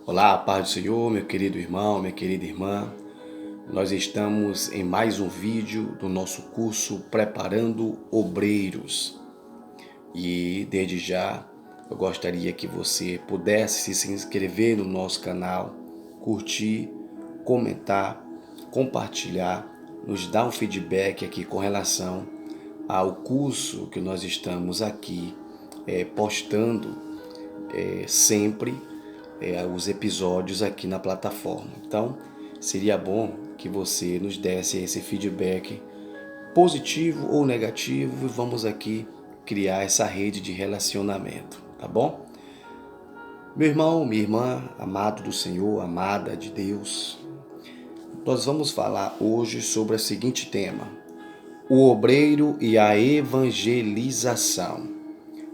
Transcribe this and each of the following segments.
Olá, paz do Senhor, meu querido irmão, minha querida irmã. Nós estamos em mais um vídeo do nosso curso Preparando Obreiros. E desde já eu gostaria que você pudesse se inscrever no nosso canal, curtir, comentar, compartilhar, nos dar um feedback aqui com relação ao curso que nós estamos aqui postando sempre os episódios aqui na plataforma. Então, seria bom que você nos desse esse feedback positivo ou negativo e vamos aqui criar essa rede de relacionamento, tá bom? Meu irmão, minha irmã, amado do Senhor, amada de Deus, nós vamos falar hoje sobre o seguinte tema: o obreiro e a evangelização.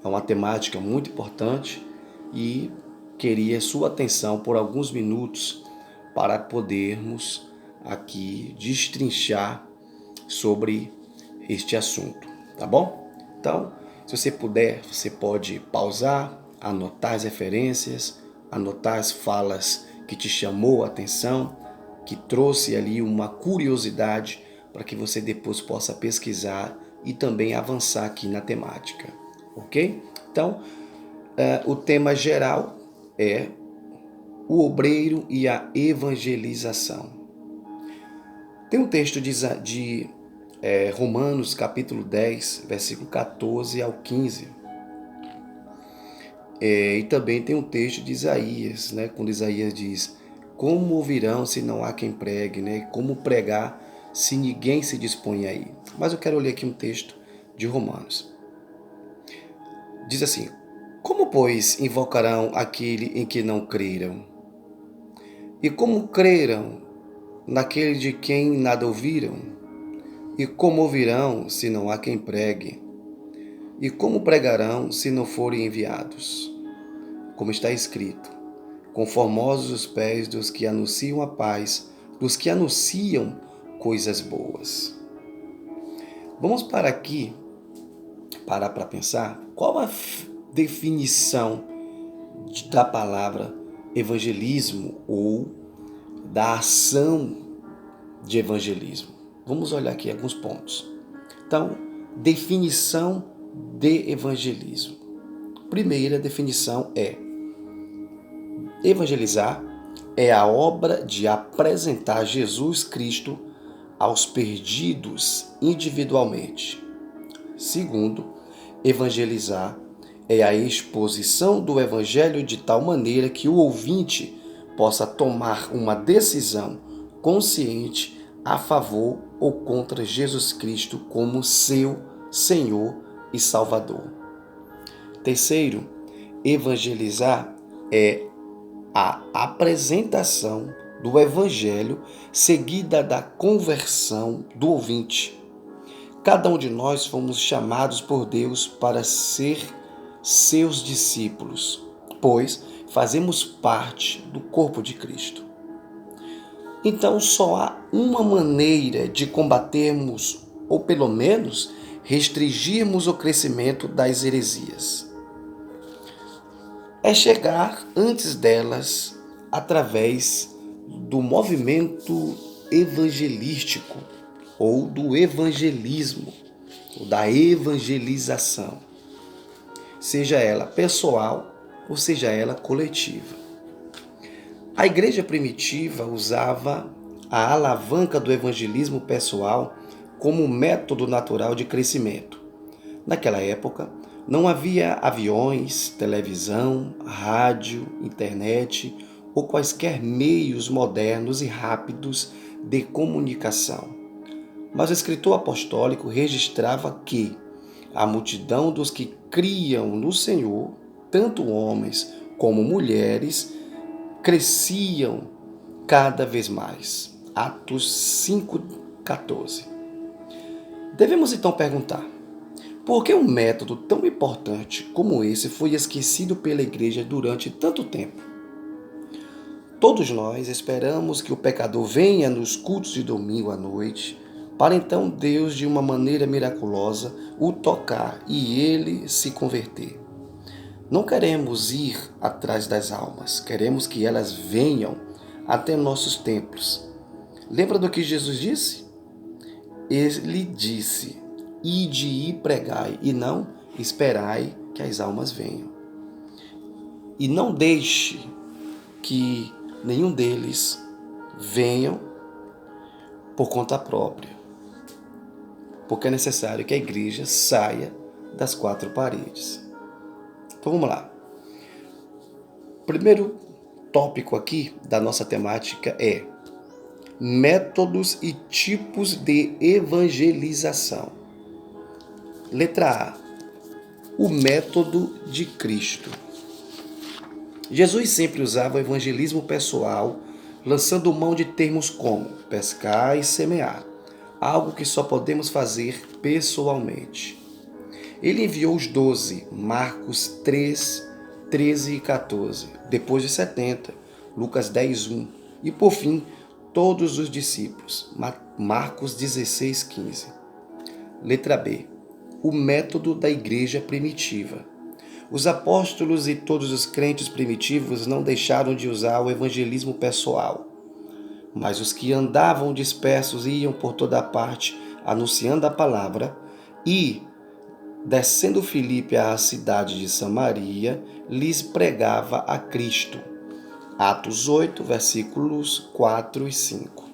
É uma temática muito importante e queria sua atenção por alguns minutos para podermos aqui destrinchar sobre este assunto, tá bom? Então, se você puder, você pode pausar, anotar as referências, anotar as falas que te chamou a atenção, que trouxe ali uma curiosidade para que você depois possa pesquisar e também avançar aqui na temática, ok? Então, o tema geral é o obreiro e a evangelização. Tem um texto de Romanos capítulo 10, versículo 14 ao 15. E também tem um texto de Isaías, né, quando Isaías diz: como ouvirão se não há quem pregue, né? Como pregar se ninguém se dispõe aí? Mas eu quero ler aqui um texto de Romanos. Diz assim: como, pois, invocarão aquele em que não creram? E como creram naquele de quem nada ouviram? E como ouvirão se não há quem pregue? E como pregarão se não forem enviados? Como está escrito: conformosos os pés dos que anunciam a paz, dos que anunciam coisas boas. Vamos para aqui, parar para pensar, qual a definição da palavra evangelismo ou da ação de evangelismo. Vamos olhar aqui alguns pontos. Então, definição de evangelismo. Primeira definição é: evangelizar é a obra de apresentar Jesus Cristo aos perdidos individualmente. Segundo, evangelizar é a exposição do evangelho de tal maneira que o ouvinte possa tomar uma decisão consciente a favor ou contra Jesus Cristo como seu Senhor e Salvador. Terceiro, evangelizar é a apresentação do evangelho seguida da conversão do ouvinte. Cada um de nós fomos chamados por Deus para ser seus discípulos, pois fazemos parte do corpo de Cristo. Então só há uma maneira de combatermos, ou pelo menos restringirmos o crescimento das heresias. É chegar antes delas através do movimento evangelístico, ou do evangelismo, ou da evangelização, seja ela pessoal ou seja ela coletiva. A igreja primitiva usava a alavanca do evangelismo pessoal como método natural de crescimento. Naquela época, não havia aviões, televisão, rádio, internet ou quaisquer meios modernos e rápidos de comunicação. Mas o escritor apostólico registrava que a multidão dos que criam no Senhor, tanto homens como mulheres, cresciam cada vez mais. Atos 5,14. Devemos então perguntar: por que um método tão importante como esse foi esquecido pela igreja durante tanto tempo? Todos nós esperamos que o pecador venha nos cultos de domingo à noite, para então Deus, de uma maneira miraculosa, o tocar e ele se converter. Não queremos ir atrás das almas, queremos que elas venham até nossos templos. Lembra do que Jesus disse? Ele disse: ide e pregai, e não esperai que as almas venham. E não deixe que nenhum deles venham por conta própria, porque é necessário que a igreja saia das quatro paredes. Então vamos lá. Primeiro tópico aqui da nossa temática é métodos e tipos de evangelização. Letra A. O método de Cristo. Jesus sempre usava o evangelismo pessoal, lançando mão de termos como pescar e semear, algo que só podemos fazer pessoalmente. Ele enviou os 12, Marcos 3, 13 e 14, depois de 70, Lucas 10, 1, e por fim, todos os discípulos, Marcos 16, 15. Letra B. O método da igreja primitiva. Os apóstolos e todos os crentes primitivos não deixaram de usar o evangelismo pessoal, mas os que andavam dispersos iam por toda parte anunciando a palavra e, descendo Filipe à cidade de Samaria, lhes pregava a Cristo. Atos 8, versículos 4 e 5.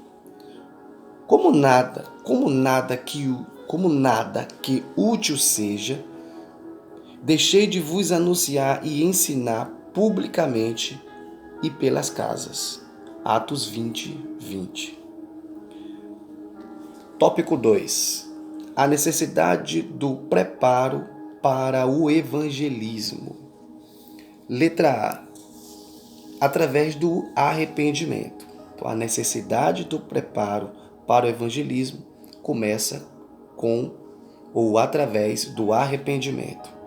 Como nada que útil seja, deixei de vos anunciar e ensinar publicamente e pelas casas. Atos 20, 20. Tópico 2. A necessidade do preparo para o evangelismo. Letra A. Através do arrependimento. Então, a necessidade do preparo para o evangelismo começa com ou através do arrependimento.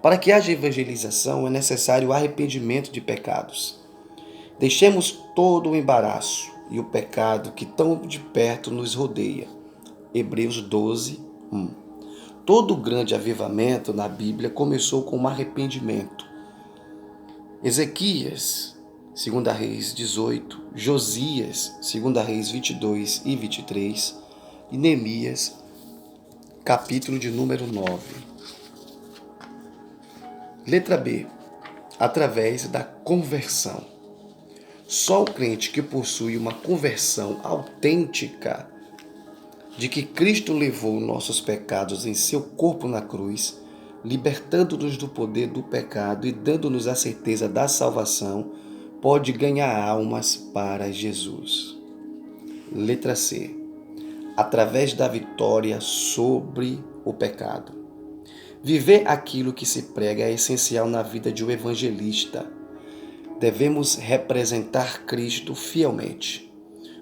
Para que haja evangelização, é necessário o arrependimento de pecados. Deixemos todo o embaraço e o pecado que tão de perto nos rodeia. Hebreus 12, 1. Todo grande avivamento na Bíblia começou com um arrependimento. Ezequias, 2 Reis 18, Josias, 2 Reis 22 e 23, e Neemias, capítulo de número 9. Letra B. Através da conversão. Só o crente que possui uma conversão autêntica de que Cristo levou nossos pecados em seu corpo na cruz, libertando-nos do poder do pecado e dando-nos a certeza da salvação, pode ganhar almas para Jesus. Letra C. Através da vitória sobre o pecado. Viver aquilo que se prega é essencial na vida de um evangelista. Devemos representar Cristo fielmente,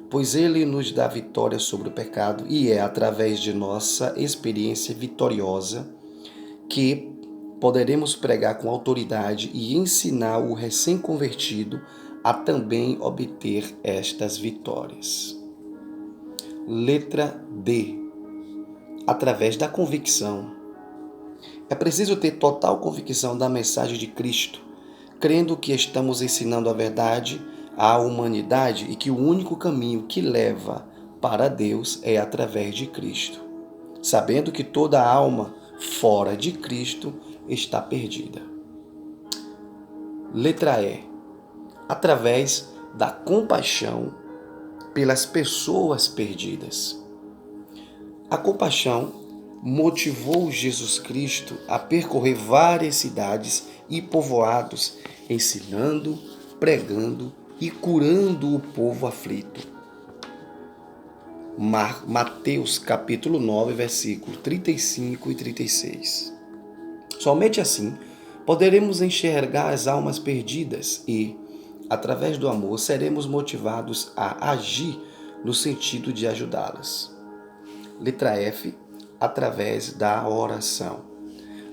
pois Ele nos dá vitória sobre o pecado e é através de nossa experiência vitoriosa que poderemos pregar com autoridade e ensinar o recém-convertido a também obter estas vitórias. Letra D. Através da convicção. É preciso ter total convicção da mensagem de Cristo, crendo que estamos ensinando a verdade à humanidade e que o único caminho que leva para Deus é através de Cristo, sabendo que toda alma fora de Cristo está perdida. Letra E. Através da compaixão pelas pessoas perdidas. A compaixão motivou Jesus Cristo a percorrer várias cidades e povoados, ensinando, pregando e curando o povo aflito. Mateus capítulo 9, versículos 35 e 36. Somente assim poderemos enxergar as almas perdidas e, através do amor, seremos motivados a agir no sentido de ajudá-las. Letra F. Através da oração.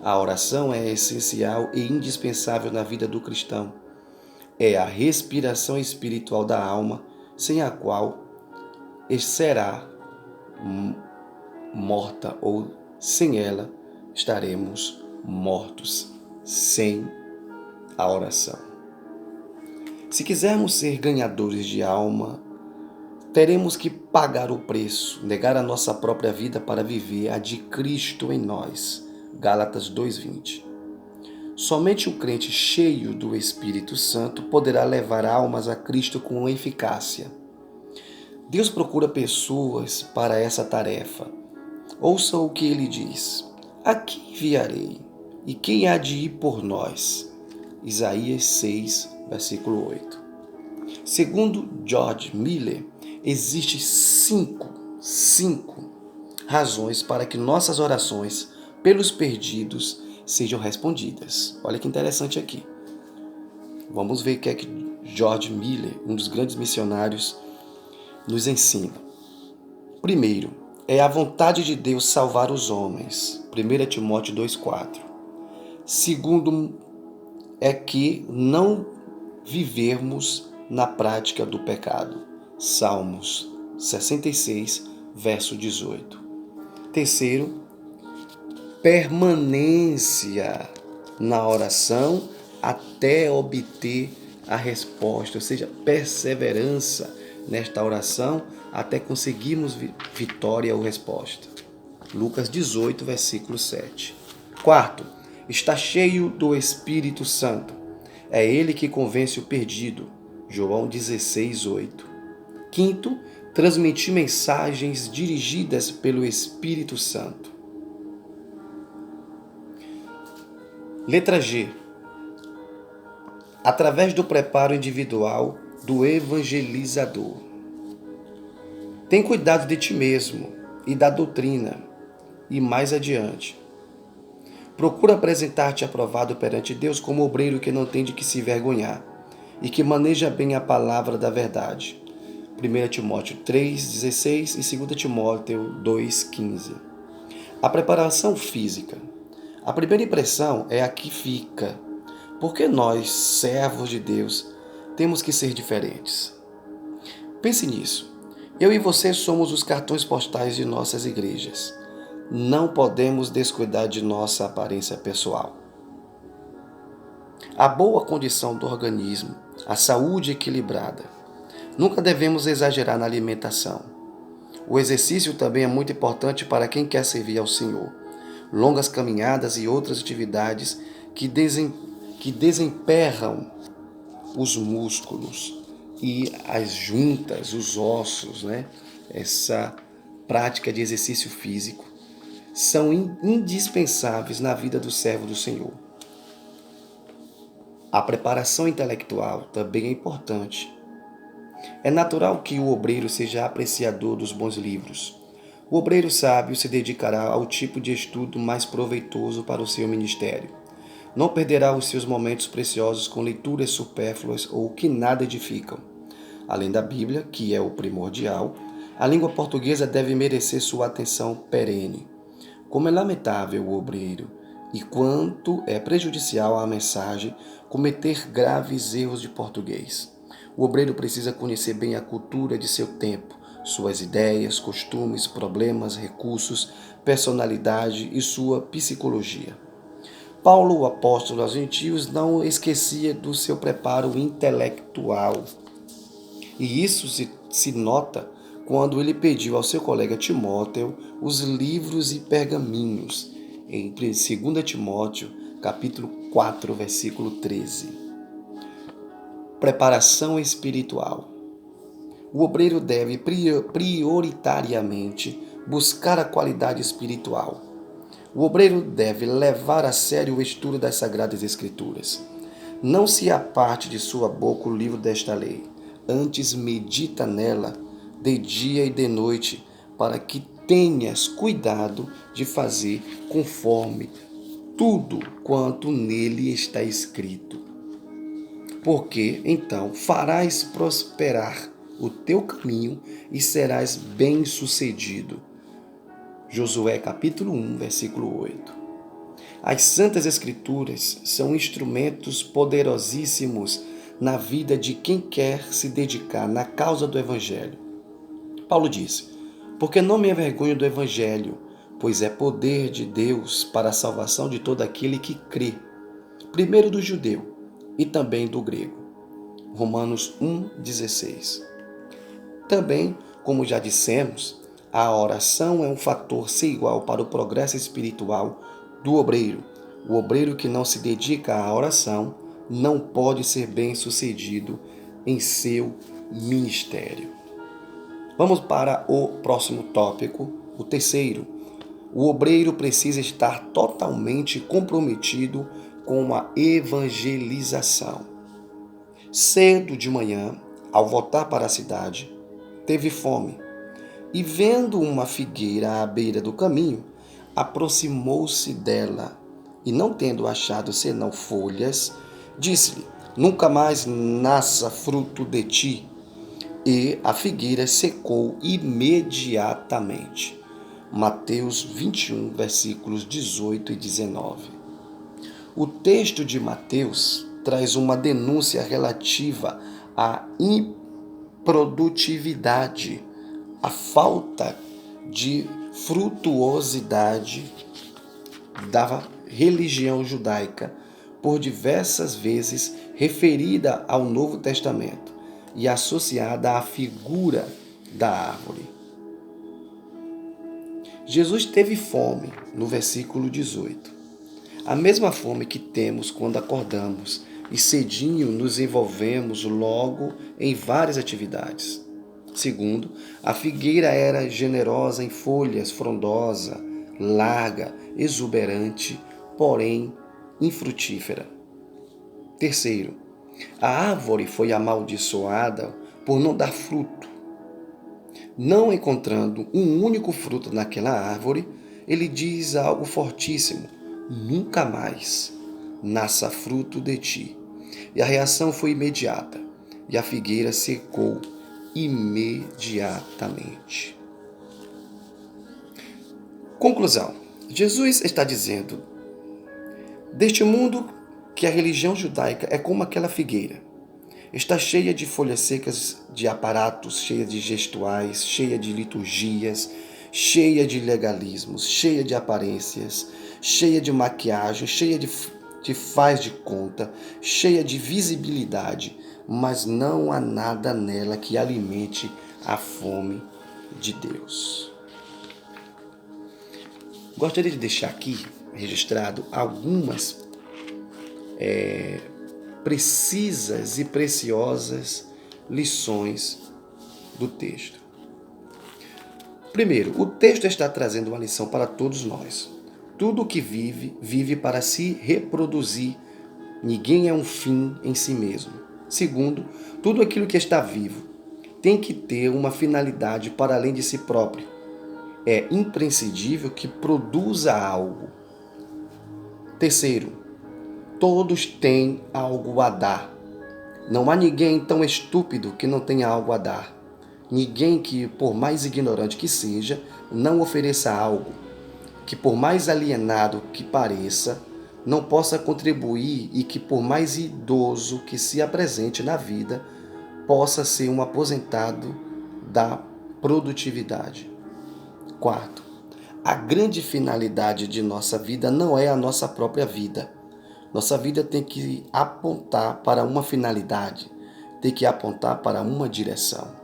A oração é essencial e indispensável na vida do cristão. É a respiração espiritual da alma, sem a qual será morta, ou sem ela estaremos mortos, sem a oração. Se quisermos ser ganhadores de alma, teremos que pagar o preço, negar a nossa própria vida para viver a de Cristo em nós. Gálatas 2:20. Somente um crente cheio do Espírito Santo poderá levar almas a Cristo com eficácia. Deus procura pessoas para essa tarefa. Ouça o que ele diz: a quem enviarei? E quem há de ir por nós? Isaías 6, versículo 8. Segundo George Miller, existem cinco razões para que nossas orações pelos perdidos sejam respondidas. Olha que interessante aqui. Vamos ver o que é que George Miller, um dos grandes missionários, nos ensina. Primeiro, é a vontade de Deus salvar os homens. 1 Timóteo 2,4. Segundo, é que não vivermos na prática do pecado. Salmos 66, verso 18. Terceiro, permanência na oração até obter a resposta, ou seja, perseverança nesta oração até conseguirmos vitória ou resposta. Lucas 18, versículo 7. Quarto, está cheio do Espírito Santo. É ele que convence o perdido. João 16, 8. Quinto, transmitir mensagens dirigidas pelo Espírito Santo. Letra G. Através do preparo individual do evangelizador. Tem cuidado de ti mesmo e da doutrina. E mais adiante. Procura apresentar-te aprovado perante Deus como obreiro que não tem de que se vergonhar e que maneja bem a palavra da verdade. 1 Timóteo 3,16 e 2 Timóteo 2,15. A preparação física. A primeira impressão é a que fica, porque nós, servos de Deus, temos que ser diferentes. Pense nisso. Eu e você somos os cartões postais de nossas igrejas. Não podemos descuidar de nossa aparência pessoal. A boa condição do organismo, a saúde equilibrada. Nunca devemos exagerar na alimentação. O exercício também é muito importante para quem quer servir ao Senhor. Longas caminhadas e outras atividades que desemperram os músculos e as juntas, os ossos, Essa prática de exercício físico são indispensáveis na vida do servo do Senhor. A preparação intelectual também é importante. É natural que o obreiro seja apreciador dos bons livros. O obreiro sábio se dedicará ao tipo de estudo mais proveitoso para o seu ministério. Não perderá os seus momentos preciosos com leituras supérfluas ou que nada edificam. Além da Bíblia, que é o primordial, a língua portuguesa deve merecer sua atenção perene. Como é lamentável o obreiro e quanto é prejudicial à mensagem cometer graves erros de português. O obreiro precisa conhecer bem a cultura de seu tempo, suas ideias, costumes, problemas, recursos, personalidade e sua psicologia. Paulo, o apóstolo aos gentios, não esquecia do seu preparo intelectual. E isso se nota quando ele pediu ao seu colega Timóteo os livros e pergaminhos, em 2 Timóteo, capítulo 4, versículo 13. Preparação espiritual. O obreiro deve prioritariamente buscar a qualidade espiritual. O obreiro deve levar a sério o estudo das Sagradas Escrituras. Não se aparte de sua boca o livro desta lei, antes medita nela de dia e de noite, para que tenhas cuidado de fazer conforme tudo quanto nele está escrito. Porque então farás prosperar o teu caminho e serás bem-sucedido. Josué capítulo 1, versículo 8. As Santas Escrituras são instrumentos poderosíssimos na vida de quem quer se dedicar na causa do Evangelho. Paulo disse: porque não me envergonho do Evangelho, pois é poder de Deus para a salvação de todo aquele que crê, primeiro do judeu, e também do grego. Romanos 1,16. Também, como já dissemos, a oração é um fator sem igual para o progresso espiritual do obreiro. O obreiro que não se dedica à oração não pode ser bem-sucedido em seu ministério. Vamos para o próximo tópico, o terceiro. O obreiro precisa estar totalmente comprometido com a evangelização. Cedo de manhã, ao voltar para a cidade, teve fome e, vendo uma figueira à beira do caminho, aproximou-se dela e, não tendo achado senão folhas, disse-lhe: Nunca mais nasça fruto de ti. E a figueira secou imediatamente. Mateus 21, versículos 18 e 19. O texto de Mateus traz uma denúncia relativa à improdutividade, à falta de frutuosidade da religião judaica, por diversas vezes referida ao Novo Testamento e associada à figura da árvore. Jesus teve fome, no versículo 18. A mesma fome que temos quando acordamos e cedinho nos envolvemos logo em várias atividades. Segundo, a figueira era generosa em folhas, frondosa, larga, exuberante, porém infrutífera. Terceiro, a árvore foi amaldiçoada por não dar fruto. Não encontrando um único fruto naquela árvore, ele diz algo fortíssimo: nunca mais nasça fruto de ti. E a reação foi imediata, e a figueira secou imediatamente. Conclusão: Jesus está dizendo deste mundo que a religião judaica é como aquela figueira. Está cheia de folhas secas, de aparatos, cheia de gestuais, cheia de liturgias, cheia de legalismos, cheia de aparências, cheia de maquiagem, cheia de faz de conta, cheia de visibilidade, mas não há nada nela que alimente a fome de Deus. Gostaria de deixar aqui registrado algumas precisas e preciosas lições do texto. Primeiro, o texto está trazendo uma lição para todos nós. Tudo que vive, vive para se reproduzir. Ninguém é um fim em si mesmo. Segundo, tudo aquilo que está vivo tem que ter uma finalidade para além de si próprio. É imprescindível que produza algo. Terceiro, todos têm algo a dar. Não há ninguém tão estúpido que não tenha algo a dar. Ninguém que, por mais ignorante que seja, não ofereça algo. Que, por mais alienado que pareça, não possa contribuir e que, por mais idoso que se apresente na vida, possa ser um aposentado da produtividade. Quarto, a grande finalidade de nossa vida não é a nossa própria vida. Nossa vida tem que apontar para uma finalidade, tem que apontar para uma direção.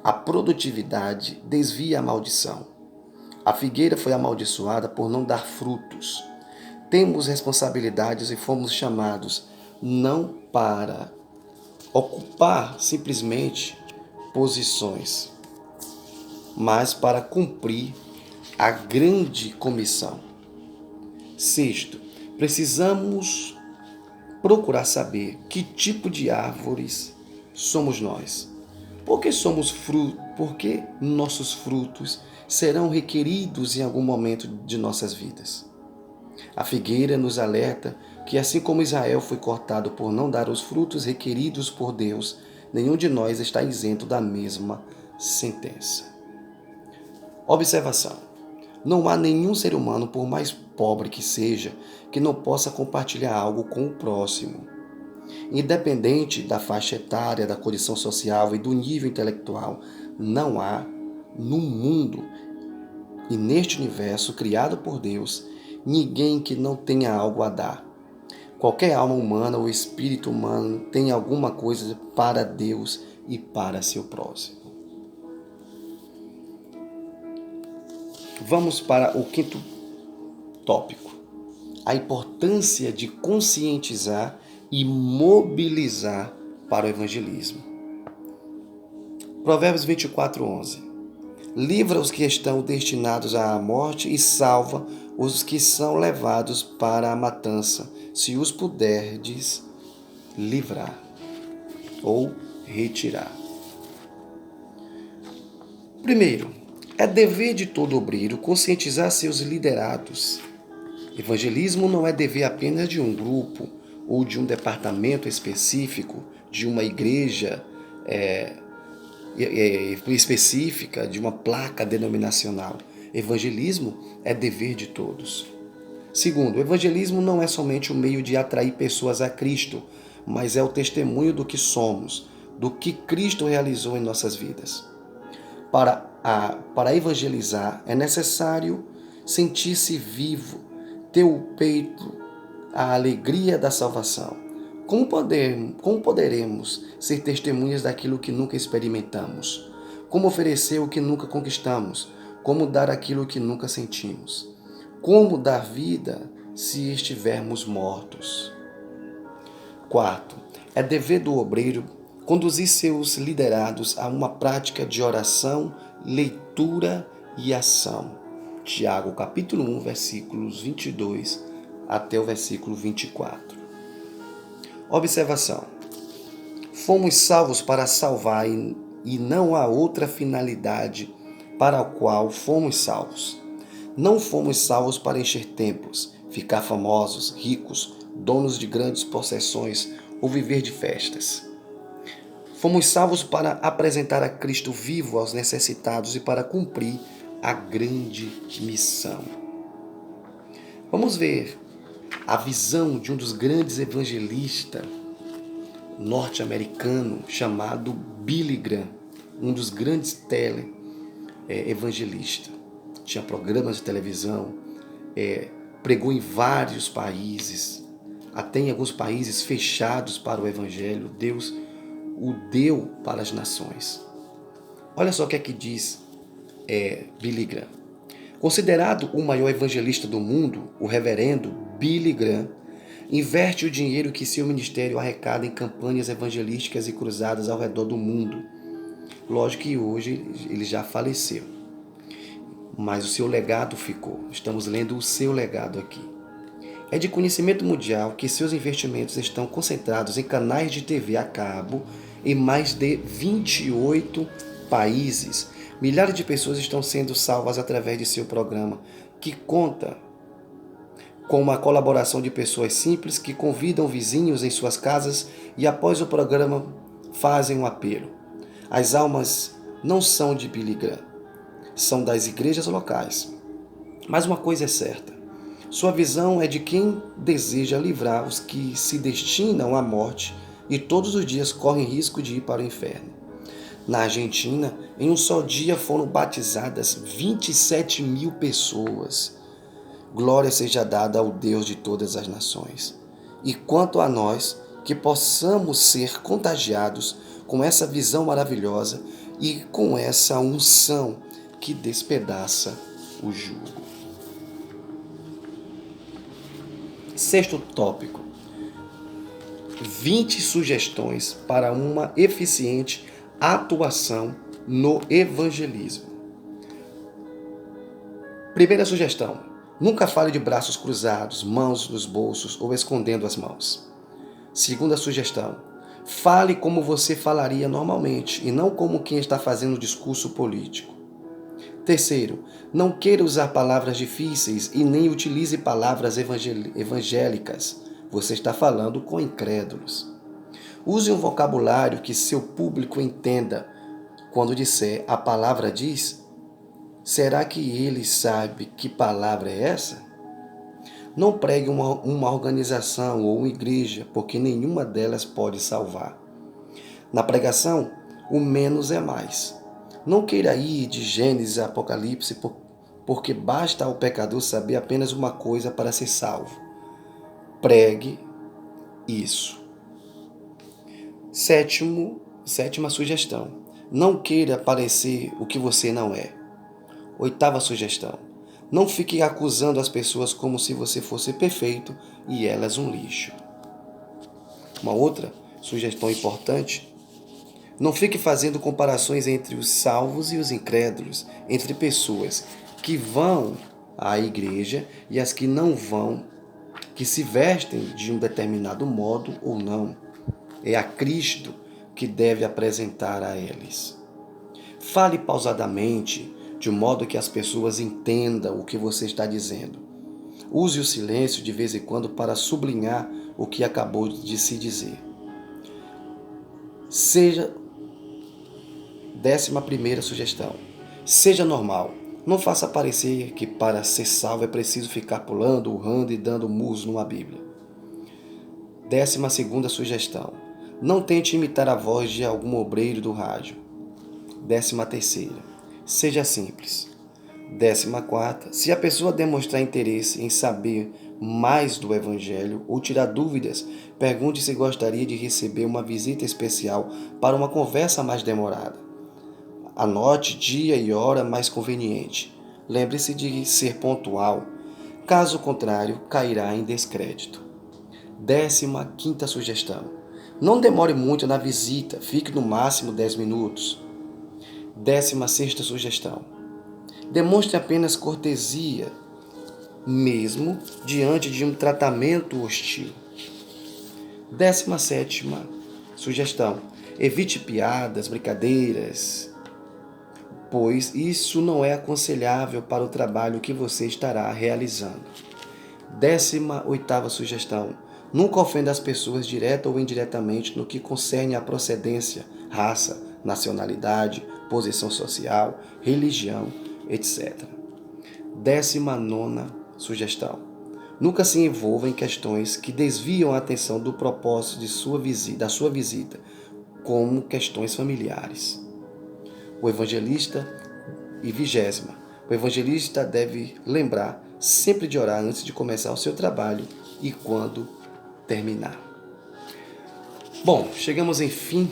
A produtividade desvia a maldição. A figueira foi amaldiçoada por não dar frutos. Temos responsabilidades e fomos chamados não para ocupar simplesmente posições, mas para cumprir a grande comissão. Sexto, precisamos procurar saber que tipo de árvores somos nós. Porque porque nossos frutos serão requeridos em algum momento de nossas vidas. A figueira nos alerta que, assim como Israel foi cortado por não dar os frutos requeridos por Deus, nenhum de nós está isento da mesma sentença. Observação: não há nenhum ser humano, por mais pobre que seja, que não possa compartilhar algo com o próximo. Independente da faixa etária, da condição social e do nível intelectual, não há no mundo e neste universo criado por Deus ninguém que não tenha algo a dar. Qualquer alma humana ou espírito humano tem alguma coisa para Deus e para seu próximo. Vamos para o quinto tópico. A importância de conscientizar e mobilizar para o evangelismo. Provérbios 24:11. Livra os que estão destinados à morte e salva os que são levados para a matança, se os puderdes livrar ou retirar. Primeiro, é dever de todo obreiro conscientizar seus liderados. Evangelismo não é dever apenas de um grupo ou de um departamento específico, de uma igreja específica, de uma placa denominacional. Evangelismo é dever de todos. Segundo, o evangelismo não é somente o meio de atrair pessoas a Cristo, mas é o testemunho do que somos, do que Cristo realizou em nossas vidas. Para evangelizar, é necessário sentir-se vivo, ter o peito a alegria da salvação. Como poderemos ser testemunhas daquilo que nunca experimentamos? Como oferecer o que nunca conquistamos? Como dar aquilo que nunca sentimos? Como dar vida se estivermos mortos? Quarto, é dever do obreiro conduzir seus liderados a uma prática de oração, leitura e ação. Tiago, capítulo 1, versículos 22 até o versículo 24. Observação. Fomos salvos para salvar e não há outra finalidade para a qual fomos salvos. Não fomos salvos para encher templos, ficar famosos, ricos, donos de grandes possessões ou viver de festas. Fomos salvos para apresentar a Cristo vivo aos necessitados e para cumprir a grande missão. Vamos ver a visão de um dos grandes evangelistas norte-americanos chamado Billy Graham, um dos grandes evangelistas. Tinha programas de televisão, pregou em vários países, até em alguns países fechados para o evangelho. Deus o deu para as nações. Olha só o que é que diz Billy Graham. Considerado o maior evangelista do mundo, o reverendo Billy Graham investe o dinheiro que seu ministério arrecada em campanhas evangelísticas e cruzadas ao redor do mundo. Lógico que hoje ele já faleceu, mas o seu legado ficou. Estamos lendo o seu legado aqui. É de conhecimento mundial que seus investimentos estão concentrados em canais de TV a cabo em mais de 28 países. Milhares de pessoas estão sendo salvas através de seu programa, que conta com uma colaboração de pessoas simples que convidam vizinhos em suas casas e após o programa fazem um apelo. As almas não são de Billy Graham, são das igrejas locais. Mas uma coisa é certa, sua visão é de quem deseja livrar os que se destinam à morte e todos os dias correm risco de ir para o inferno. Na Argentina, em um só dia foram batizadas 27 mil pessoas. Glória seja dada ao Deus de todas as nações. E quanto a nós, que possamos ser contagiados com essa visão maravilhosa e com essa unção que despedaça o jugo. Sexto tópico. 20 sugestões para uma eficiente atuação no evangelismo. Primeira sugestão: nunca fale de braços cruzados, mãos nos bolsos ou escondendo as mãos. Segunda sugestão: fale como você falaria normalmente e não como quem está fazendo discurso político. Terceiro, não queira usar palavras difíceis e nem utilize palavras evangélicas. Você está falando com incrédulos. Use um vocabulário que seu público entenda. Quando disser a palavra diz, será que ele sabe que palavra é essa? Não pregue uma organização ou uma igreja, porque nenhuma delas pode salvar. Na pregação, o menos é mais. Não queira ir de Gênesis a Apocalipse, porque basta ao pecador saber apenas uma coisa para ser salvo. Pregue isso. Sétima sugestão. Não queira parecer o que você não é. Oitava sugestão. Não fique acusando as pessoas como se você fosse perfeito e elas um lixo. Uma outra sugestão importante. Não fique fazendo comparações entre os salvos e os incrédulos, entre pessoas que vão à igreja e as que não vão, que se vestem de um determinado modo ou não. É a Cristo que deve apresentar a eles. Fale pausadamente, de modo que as pessoas entendam o que você está dizendo. Use o silêncio de vez em quando para sublinhar o que acabou de se dizer. 11ª sugestão. Seja normal. Não faça parecer que para ser salvo é preciso ficar pulando, urrando e dando murros numa Bíblia. 12ª sugestão. Não tente imitar a voz de algum obreiro do rádio. 13ª. Seja simples. 14ª. Se a pessoa demonstrar interesse em saber mais do Evangelho ou tirar dúvidas, pergunte se gostaria de receber uma visita especial para uma conversa mais demorada. Anote dia e hora mais conveniente. Lembre-se de ser pontual. Caso contrário, cairá em descrédito. 15ª sugestão. Não demore muito na visita, fique no máximo 10 minutos. 16ª sugestão. Demonstre apenas cortesia, mesmo diante de um tratamento hostil. 17ª sugestão. Evite piadas, brincadeiras, pois isso não é aconselhável para o trabalho que você estará realizando. 18ª sugestão. Nunca ofenda as pessoas direta ou indiretamente no que concerne à procedência, raça, nacionalidade, posição social, religião, etc. 19ª sugestão. Nunca se envolva em questões que desviam a atenção do propósito da sua visita, como questões familiares. O evangelista e 20ª. O evangelista deve lembrar sempre de orar antes de começar o seu trabalho e quando terminar. Bom, chegamos ao fim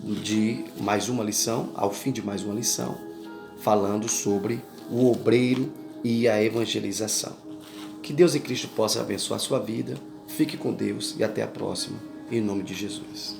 de mais uma lição, falando sobre o obreiro e a evangelização. Que Deus em Cristo possa abençoar a sua vida. Fique com Deus e até a próxima, em nome de Jesus.